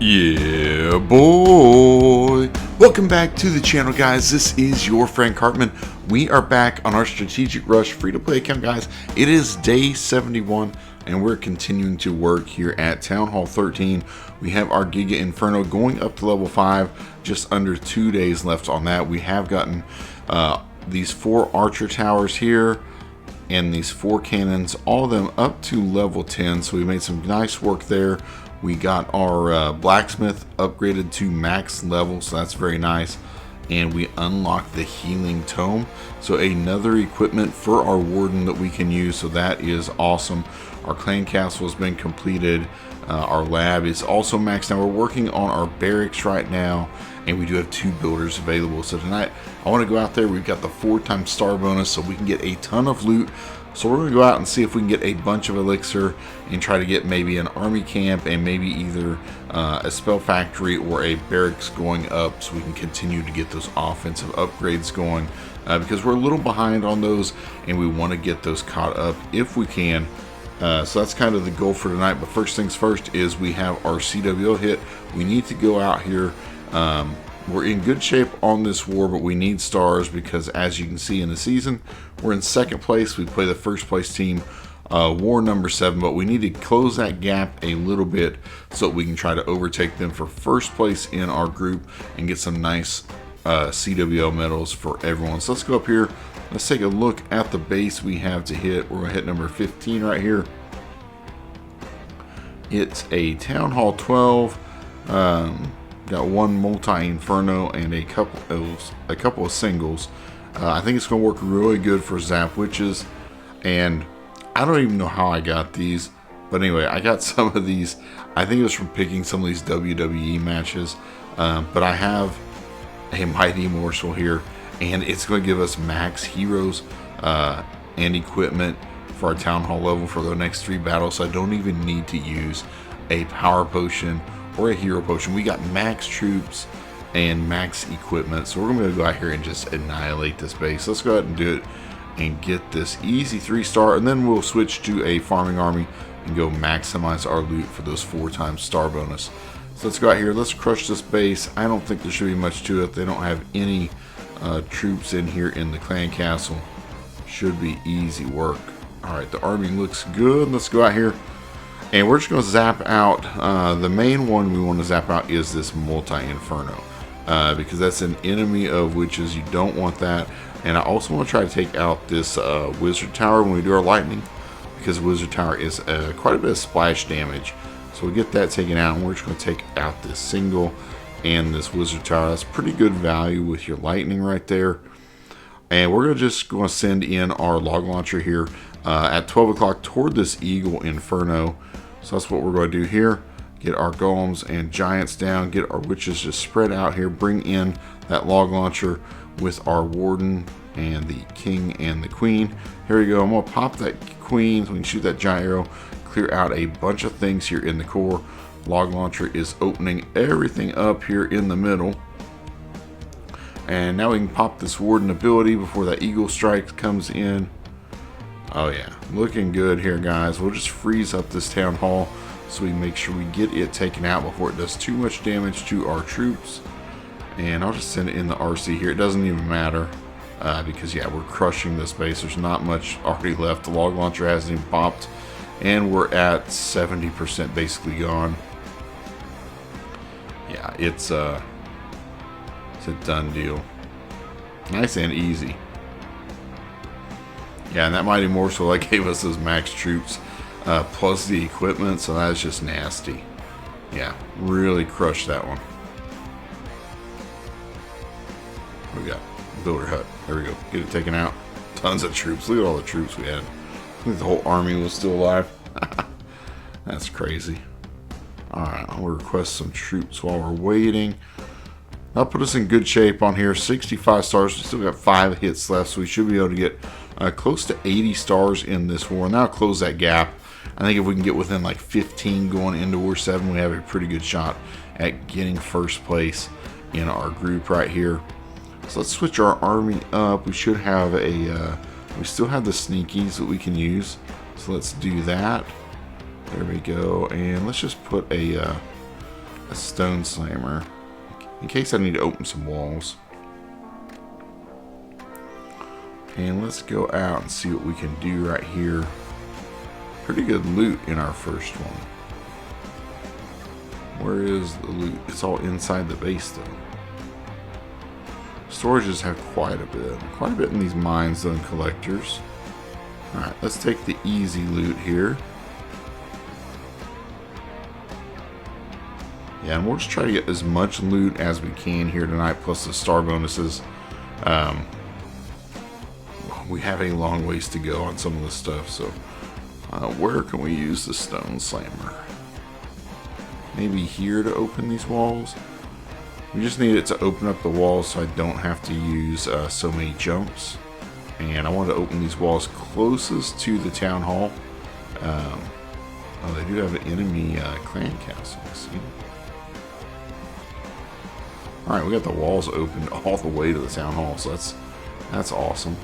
Yeah, boy. Welcome back to the channel, guys. This is your friend Cartman. We are back on our Strategic Rush free-to-play account, guys. It is day 71, and we're continuing to work here at Town Hall 13. We have our Giga Inferno going up to level 5. Just under 2 days left on that. We have gotten these 4 archer towers here and these 4 cannons, all of them up to level 10. So we made some nice work there. We got our blacksmith upgraded to max level, so that's very nice. And we unlocked the healing tome, so another equipment for our warden that we can use, so that is awesome. Our clan castle has been completed. Our lab is also maxed out. We're working on our barracks right now, and we do have 2 builders available. So tonight I want to go out there. We've got the 4x star bonus, so we can get a ton of loot. So we're going to go out and see if we can get a bunch of elixir and try to get maybe an army camp and maybe either a spell factory or a barracks going up, so we can continue to get those offensive upgrades going, because we're a little behind on those and we want to get those caught up if we can. So that's kind of the goal for tonight. But first things first is we have our CWO hit. We need to go out here. We're in good shape on this war, but we need stars because, as you can see in the season, we're in 2nd place. We play the 1st place team, war number 7, but we need to close that gap a little bit so that we can try to overtake them for 1st place in our group and get some nice CWO medals for everyone. So let's go up here. Let's take a look at the base we have to hit. We're going to hit number 15 right here. It's a Town Hall 12. Got 1 multi-inferno and a couple of singles. I think it's going to work really good for Zap Witches, and I don't even know how I got these, but anyway, I got some of these. I think it was from picking some of these WWE matches, but I have a Mighty Morsel here, and it's going to give us max heroes and equipment for our Town Hall level for the next 3 battles, so I don't even need to use a power potion or a hero potion. We got max troops and max equipment, so we're going to go out here and just annihilate this base. Let's go ahead and do it and get this easy 3-star, and then we'll switch to a farming army and go maximize our loot for those 4x star bonus. So let's go out here, let's crush this base. I don't think there should be much to it. They don't have any troops in here in the clan castle. Should be easy work. Alright, the army looks good. Let's go out here and we're just going to zap out. The main one we want to zap out is this multi-inferno, because that's an enemy of witches. You don't want that. And I also want to try to take out this wizard tower when we do our lightning, because wizard tower is quite a bit of splash damage. So we get that taken out, and we're just going to take out this single and this wizard tower. That's pretty good value with your lightning right there. And we're just going to send in our log launcher here at 12 o'clock toward this eagle inferno. So that's what we're going to do here. Get our golems and giants down, get our witches just spread out here, bring in that log launcher with our warden and the king and the queen. Here we go. I'm going to pop that queen so we can shoot that giant arrow, clear out a bunch of things here in the core. Log launcher is opening everything up here in the middle. And now we can pop this warden ability before that eagle strike comes in. Oh yeah, looking good here, guys. We'll just freeze up this town hall so we make sure we get it taken out before it does too much damage to our troops. And I'll just send it in the RC here. It doesn't even matter because yeah, we're crushing this base. There's not much already left. The log launcher hasn't even popped, and we're at 70% basically gone. Yeah, it's a done deal. Nice and easy. Yeah, and that Mighty Morsel, that gave us those max troops plus the equipment, so that's just nasty. Yeah, really crushed that one. What we got? Builder hut. There we go. Get it taken out. Tons of troops. Look at all the troops we had. I think the whole army was still alive. That's crazy. Alright, I'll request some troops while we're waiting. That'll put us in good shape on here. 65 stars. We still got 5 hits left, so we should be able to get close to 80 stars in this war. And that'll close that gap. I think if we can get within like 15 going into War 7, we have a pretty good shot at getting 1st place in our group right here. So let's switch our army up. We should have a, we still have the sneakies that we can use. So let's do that. There we go. And let's just put a a stone slammer in case I need to open some walls. And let's go out and see what we can do right here. Pretty good loot in our first one. Where is the loot? It's all inside the base though. Storages have quite a bit in these mines though, and collectors. Alright, let's take the easy loot here. Yeah, and we'll just try to get as much loot as we can here tonight, plus the star bonuses. We have a long ways to go on some of this stuff, so where can we use the stone slammer? Maybe here to open these walls. We just need it to open up the walls so I don't have to use so many jumps. And I want to open these walls closest to the town hall. Oh, they do have an enemy clan castle. Let's see. Alright, we got the walls opened all the way to the town hall, so that's awesome.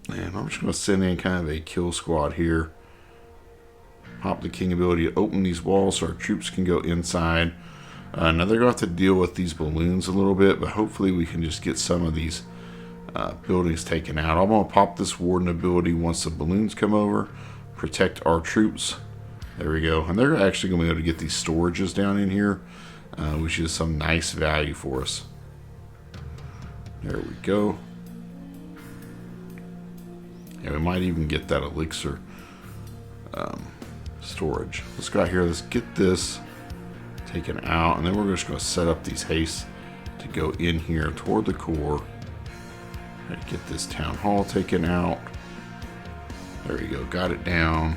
And I'm just going to send in kind of a kill squad here. Pop the king ability to open these walls so our troops can go inside. Now they're going to have to deal with these balloons a little bit, but hopefully we can just get some of these buildings taken out. I'm going to pop this warden ability once the balloons come over. Protect our troops. There we go. And they're actually going to be able to get these storages down in here, which is some nice value for us. There we go. Yeah, we might even get that elixir storage. Let's go out here. Let's get this taken out, and then we're just going to set up these hastes to go in here toward the core. Get this town hall taken out. There we go. Got it down.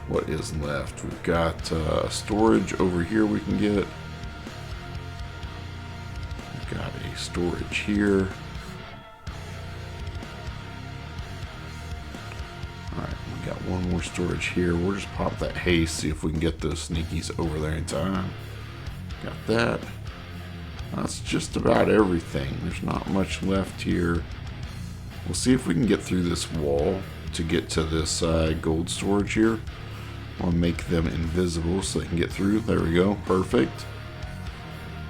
What is left? We've got storage over here we can get. We've got a storage here. Alright, we got one more storage here. We'll just pop that haste, see if we can get those sneakies over there in time. Got that. That's just about everything. There's not much left here. We'll see if we can get through this wall to get to this gold storage here. I'll make them invisible so they can get through. There we go. Perfect.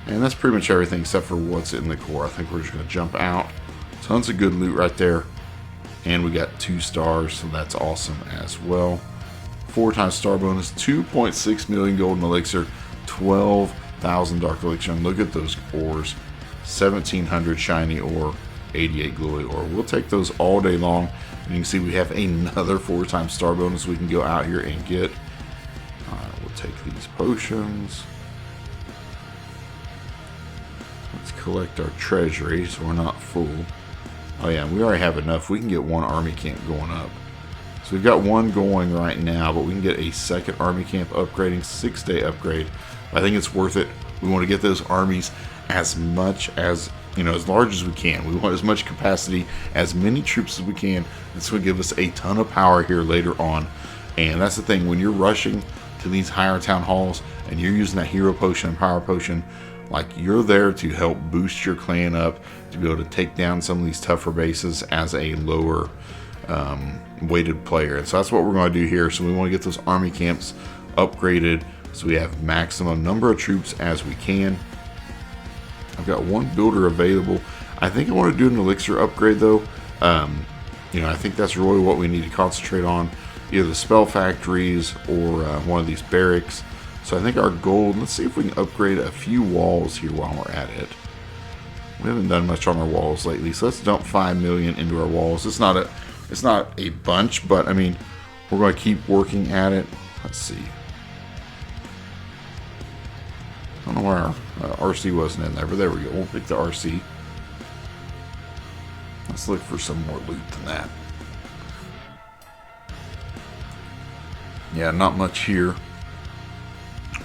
And that's pretty much everything except for what's in the core. I think we're just going to jump out. Tons of good loot right there. And we got 2 stars, so that's awesome as well. 4 times star bonus, 2.6 million golden elixir, 12,000 dark elixir. And look at those ores. 1,700 shiny ore, 88 glowy ore. We'll take those all day long. And you can see we have another 4 times star bonus we can go out here and get. We'll take these potions. Let's collect our treasury so we're not full. Oh yeah, we already have enough. We can get 1 army camp going up. So we've got 1 going right now, but we can get a 2nd army camp upgrading, 6-day upgrade. I think it's worth it. We want to get those armies as much as, as large as we can. We want as much capacity, as many troops as we can. This will give us a ton of power here later on. And that's the thing, when you're rushing to these higher town halls and you're using that hero potion and power potion, like, you're there to help boost your clan up to be able to take down some of these tougher bases as a lower weighted player. And so that's what we're going to do here. So we want to get those army camps upgraded so we have maximum number of troops as we can. I've got 1 builder available. I think I want to do an elixir upgrade though. I think that's really what we need to concentrate on. Either the spell factories or one of these barracks. So I think our gold, let's see if we can upgrade a few walls here while we're at it. We haven't done much on our walls lately, so let's dump 5 million into our walls. It's not a bunch, but I mean, we're going to keep working at it. Let's see. I don't know where our RC wasn't in there, but there we go. We'll pick the RC. Let's look for some more loot than that. Yeah, not much here.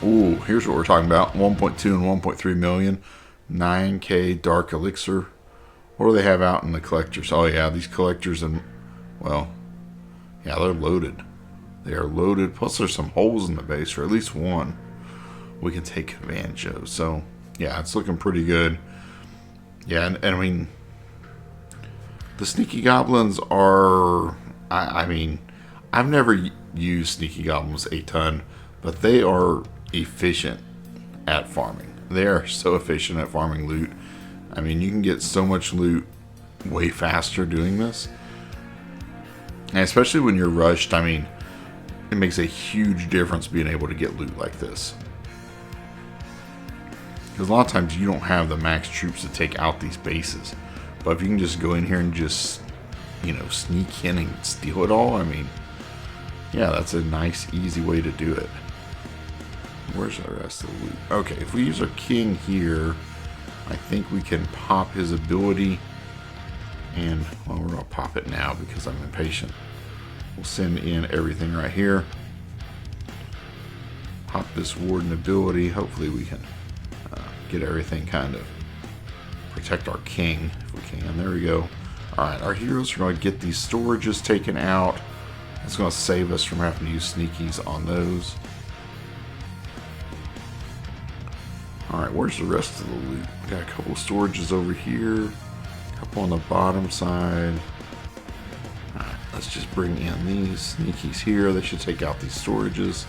Ooh, here's what we're talking about. 1.2 and 1.3 million. 9k dark elixir. What do they have out in the collectors? Oh yeah, these collectors, and well, yeah, they're loaded. They are loaded. Plus there's some holes in the base, or at least one we can take advantage of. So yeah, it's looking pretty good. Yeah, and I mean, the sneaky goblins are, I I've never used sneaky goblins a ton, but they are efficient at farming. They are so efficient at farming loot. I mean, you can get so much loot way faster doing this. And especially when you're rushed, I mean, it makes a huge difference being able to get loot like this. Because a lot of times you don't have the max troops to take out these bases. But if you can just go in here and just, you know, sneak in and steal it all, I mean, yeah, that's a nice, easy way to do it. Where's the rest of the loot? Okay, if we use our king here, I think we can pop his ability. And, well, we're going to pop it now because I'm impatient. We'll send in everything right here. Pop this warden ability. Hopefully we can get everything kind of protect our king if we can. There we go. Alright, our heroes are going to get these storages taken out. It's going to save us from having to use sneakies on those. Alright, where's the rest of the loot? We got a couple of storages over here. A couple on the bottom side. Alright, let's just bring in these sneakies here. They should take out these storages.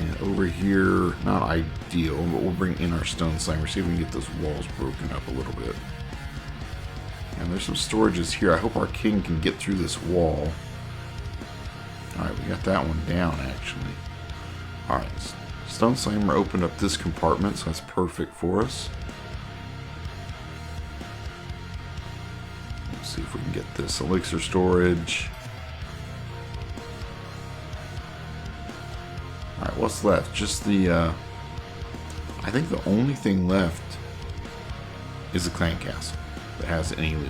And over here, not ideal, but we'll bring in our stone slammer. See if we can get those walls broken up a little bit. And there's some storages here. I hope our king can get through this wall. Alright, we got that one down, actually. Alright, stone slammer opened up this compartment, so that's perfect for us. Let's see if we can get this elixir storage. Alright, what's left? Just the, I think the only thing left is the clan castle that has any loot.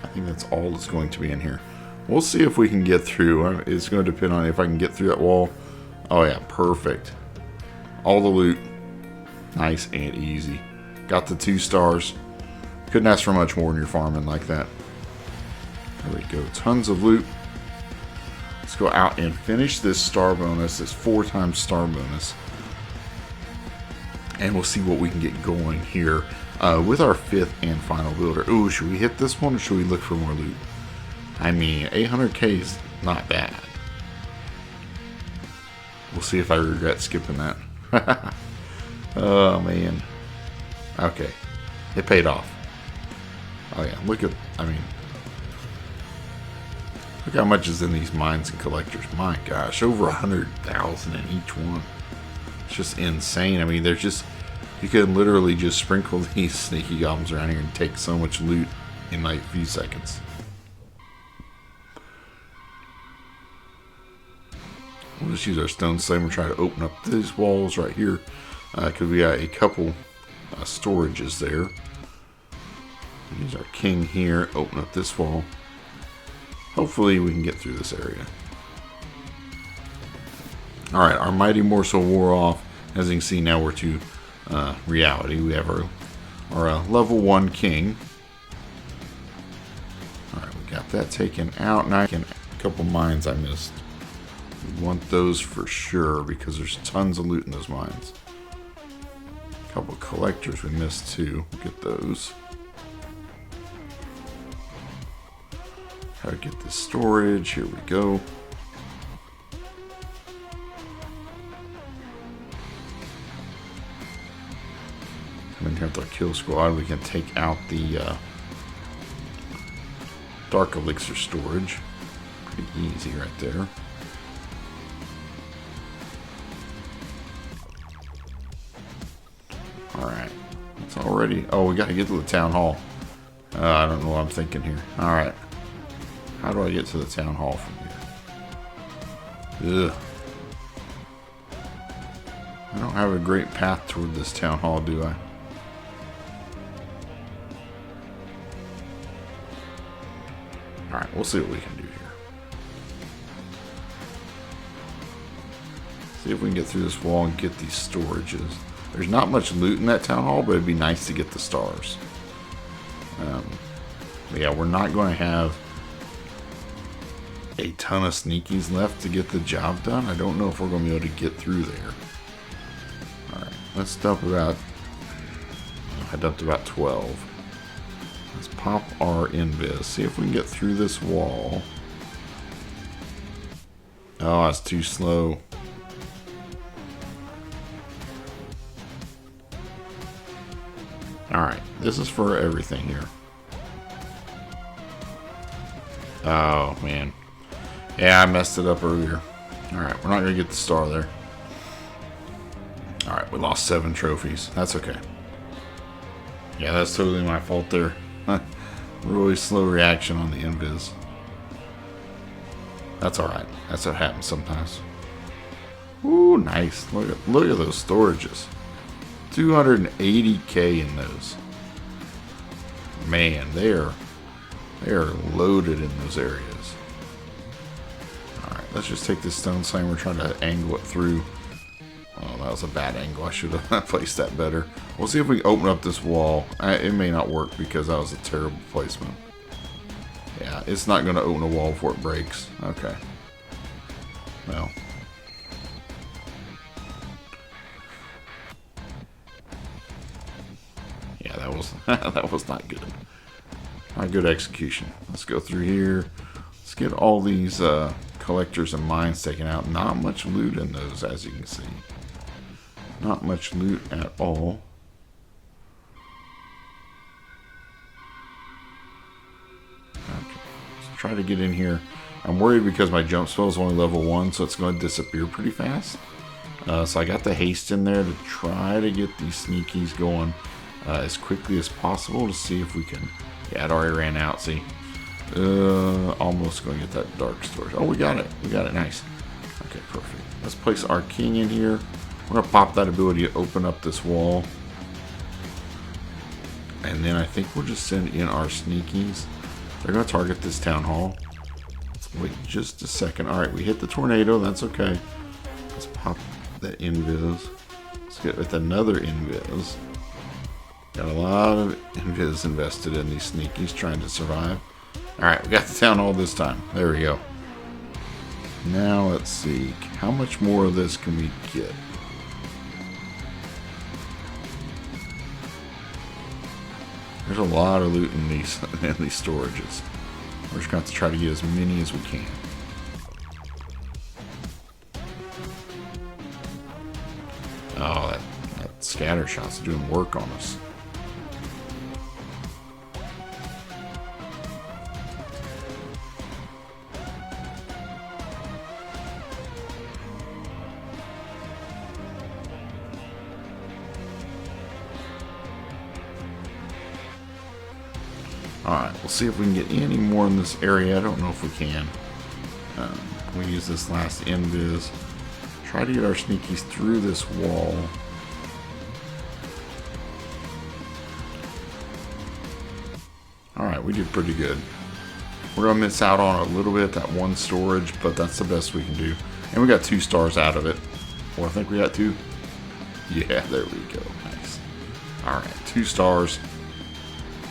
I think that's all that's going to be in here. We'll see if we can get through. It's going to depend on if I can get through that wall. Oh yeah, perfect. All the loot. Nice and easy. Got the 2 stars. Couldn't ask for much more when you're farming like that. There we go. Tons of loot. Let's go out and finish this star bonus, this 4x star bonus. And we'll see what we can get going here with our 5th and final builder. Ooh, should we hit this one or should we look for more loot? I mean, 800k is not bad. We'll see if I regret skipping that. Oh, man. Okay. It paid off. Oh, yeah. Look at, I mean, look how much is in these mines and collectors. My gosh, over 100,000 in each one. It's just insane. I mean, there's just, you can literally just sprinkle these sneaky goblins around here and take so much loot in like a few seconds. We'll just use our stone slammer and try to open up these walls right here. Because we got a couple storages there. Use our king here, open up this wall. Hopefully we can get through this area. Alright, our mighty morsel wore off. As you can see, now we're to reality. We have our level 1 king. Alright, we got that taken out. Now I can, a couple mines I missed. We want those for sure because there's tons of loot in those mines. A couple of collectors we missed too. We'll get those. How to get this storage. Here we go. Come in here with our kill squad. We can take out the dark elixir storage. Pretty easy right there. Alright. It's already... Oh, we got to get to the town hall. I don't know what I'm thinking here. Alright. How do I get to the town hall from here? Ugh. I don't have a great path toward this town hall, do I? Alright, we'll see what we can do here. See if we can get through this wall and get these storages. There's not much loot in that town hall, but it'd be nice to get the stars. But yeah, we're not going to have a ton of sneakies left to get the job done. I don't know if we're going to be able to get through there. Alright, let's dump about... I dumped about 12. Let's pop our invis. See if we can get through this wall. Oh, it's too slow. Alright, this is for everything here. Oh, man. Yeah, I messed it up earlier. Alright, we're not going to get the star there. Alright, we lost 7 trophies. That's okay. Yeah, that's totally my fault there. Really slow reaction on the invis. That's alright. That's what happens sometimes. Ooh, nice. Look at those storages. 280k in those. Man, they are loaded in those areas. Alright, let's just take this stone slammer, trying to angle it through. Oh, that was a bad angle. I should have placed that better. We'll see if we can open up this wall. It may not work because that was a terrible placement. Yeah, it's not going to open a wall before it breaks. Okay. Well. Yeah, that was that was not good. Not good execution. Let's go through here. Let's get all these collectors and mines taken out. Not much loot in those, as you can see. Not much loot at all. Okay. Let's try to get in here. I'm worried because my jump spell is only level 1, so it's going to disappear pretty fast. So I got the haste in there to try to get these sneakies going as quickly as possible to see if we can. Yeah, it already ran out. See, almost going to get that dark storage. Oh, we got it. We got it. Nice. Okay, perfect. Let's place our king in here. We're going to pop that ability to open up this wall. And then I think we'll just send in our sneakies. They're going to target this town hall. Let's wait just a second. Alright, we hit the tornado. That's okay. Let's pop that invis. Let's get with another invis. Got a lot of invis invested in these sneakies trying to survive. Alright, we got the town hall this time. There we go. Now let's see. How much more of this can we get? There's a lot of loot in these storages. We're just going to have to try to get as many as we can. Oh, that scatter shot's doing work on us. Alright, we'll see if we can get any more in this area. I don't know if we can. We use this last invis. Try to get our sneakies through this wall. Alright, we did pretty good. We're going to miss out on a little bit, that one storage, but that's the best we can do. And we got 2 stars out of it. Or I think we got 2. Yeah, there we go. Nice. Alright, 2 stars.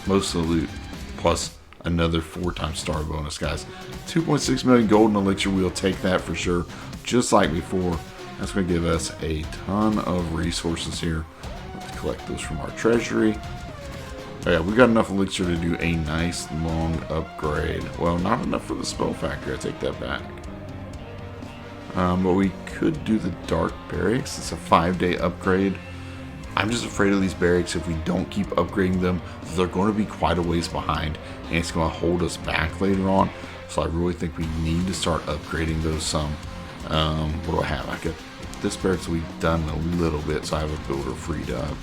Most of the loot. Plus another 4x star bonus, guys. 2.6 million golden elixir. We'll take that for sure. Just like before. That's going to give us a ton of resources here. Let's collect those from our treasury. Oh yeah, we got enough elixir to do a nice long upgrade. Well, not enough for the spell factory. I take that back. But we could do the dark barracks. It's a 5-day upgrade. I'm just afraid of these barracks. If we don't keep upgrading them, they're going to be quite a ways behind, and it's going to hold us back later on. So I really think we need to start upgrading those some. What do I have? I got this barracks we've done a little bit, so I have a builder freed up.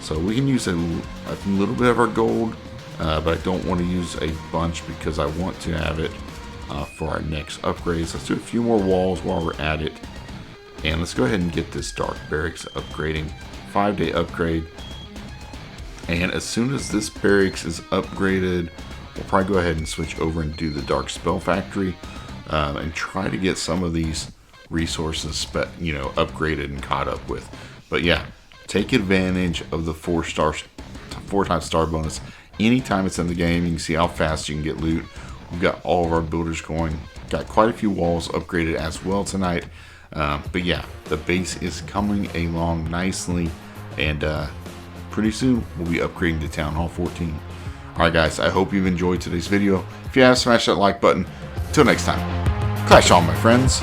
So we can use a little bit of our gold, but I don't want to use a bunch because I want to have it for our next upgrades. Let's do a few more walls while we're at it. And let's go ahead and get this dark barracks upgrading. 5-day upgrade. And as soon as this barracks is upgraded, we'll probably go ahead and switch over and do the dark spell factory and try to get some of these resources upgraded and caught up with. But yeah, take advantage of the 4x star bonus anytime it's in the game. You can see how fast you can get loot. We've got all of our builders going. Got quite a few walls upgraded as well tonight. But yeah, the base is coming along nicely, and pretty soon we'll be upgrading to Town Hall 14. Alright guys, I hope you've enjoyed today's video. If you have, smash that like button. Until next time, clash on my friends.